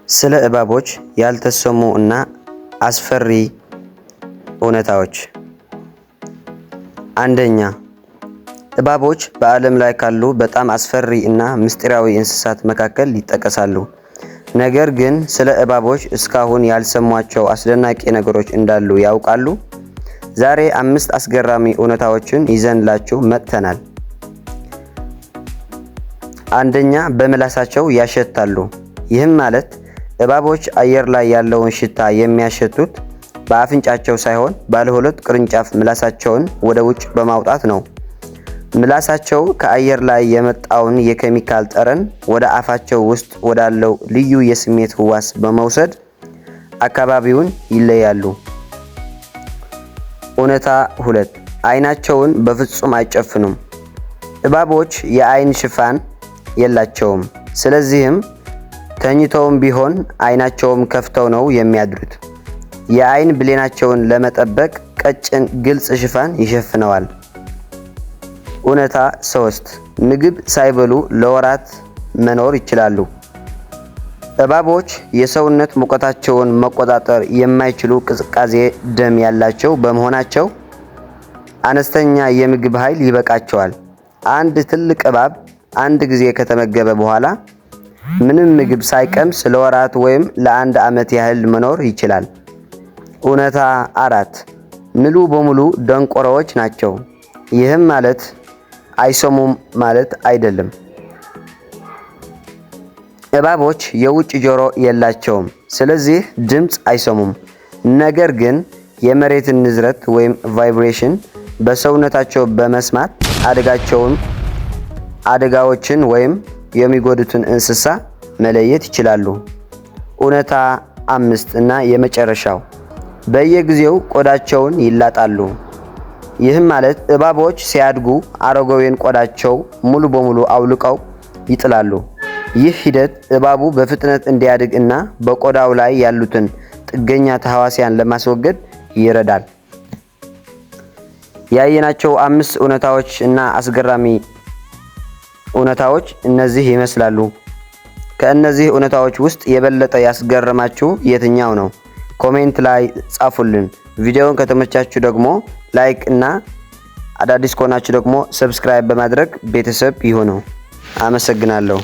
ስለ እባቦች ያልተሰሙ እና አስፈሪ እውነታዎች። አንደኛ፣ እባቦች በዓለም ላይ ካሉ በጣም አስፈሪ እና ምስጢራዊ እንስሳት መካከል ይጠቀሳሉ። ነገር ግን ስለ እባቦች እስካሁን ያልሰሟቸው አስደናቂ ነገሮች እንዳሉ ያውቃሉ? ዛሬ 5 አስገራሚ እውነታዎችን ይዘንላችሁ መጥተናል። አንደኛ፣ በምላሳቸው ያሸታሉ። ይህም ማለት እባቦች አየር ላይ ያለውን ሽታ የሚያሸቱት በአፍንጫቸው ሳይሆን ባለ 2 ቅርንጫፍ ምላሳቸውን ወደ ውጭ በማውጣት ነው። ምላሳቸው ከአየር ላይ የመጣውን የኬሚካል ጠረን ወደ አፋቸው ውስጥ ወዳለው ልዩ የስሜት ህዋስ በመውሰድ አካባቢውን ይለያሉ። እውነታ 2፣ አይናቸውን በፍጹም አይጨፍኑም። እባቦች የአይን ሽፋን የላቸውም። ስለዚህም ተኝተውም ቢሆን አይናቸውን ከፍተው ነው የሚያድሩት። የአይን ብሌናቸውን ለመጠበቅ ቀጭን ግልጽ ሽፋን ይሸፍነዋል። እውነታ 3፣ ምግብ ሳይበሉ ለወራት መኖር ይችላሉ። እባቦች የሰውነት ሙቀታቸውን መቆጣጠር የማይችሉ ቅዝቃዜ ደም ያላቸው በመሆናቸው አነስተኛ የምግብ ኃይል ይበቃቸዋል። አንድ ትልቅ እባብ አንድ ጊዜ ከተመገበ በኋላ ምንም ምግብ ሳይቀምስ ለወራት ወይም ለአንድ ዓመት ያህል መኖር ይችላል። እውነታ 4፣ ሙሉ በሙሉ ደንቆሮዎች ናቸው። ይህም ማለት አይሰሙም ማለት አይደለም። እባቦች የውጭ ጆሮ የላቸውም፣ ስለዚህ ድምፅ አይሰሙም። ነገር ግን የመሬትን ንዝረት ወይም ቫይብሬሽን በሰውነታቸው በመስማት አደጋዎችን ወይም የሚጎዱትን እንስሳ መለየት ይችላሉ። እውነታ 5 እና የመጨረሻው፣ በየጊዜው ቆዳቸውን ይላጣሉ። ይህም ማለት እባቦች ሲያድጉ አሮጌውን ቆዳቸው ሙሉ በሙሉ አውልቀው ይጥላሉ። ይህ ሂደት እባቡ በፍጥነት እንዲያድግ እና በቆዳው ላይ ያሉትን ጥገኛ ተህዋሲያን ለማስወገድ ይረዳል። ያየናቸው 5 እውነታዎች እና አስገራሚ እውነታዎች እነዚህ ይመስላሉ። ከእነዚህ እውነታዎች ውስጥ የበለጠ ያስገረማችሁ የትኛው ነው? ኮሜንት ላይ ጻፉልን። ቪዲዮውን ከተመቻችሁ ደግሞ ላይክ እና አዳዲስ ከሆናችሁ ደግሞ ሰብስክራይብ በማድረግ ቤተሰብ ይሁኑ። አመሰግናለሁ።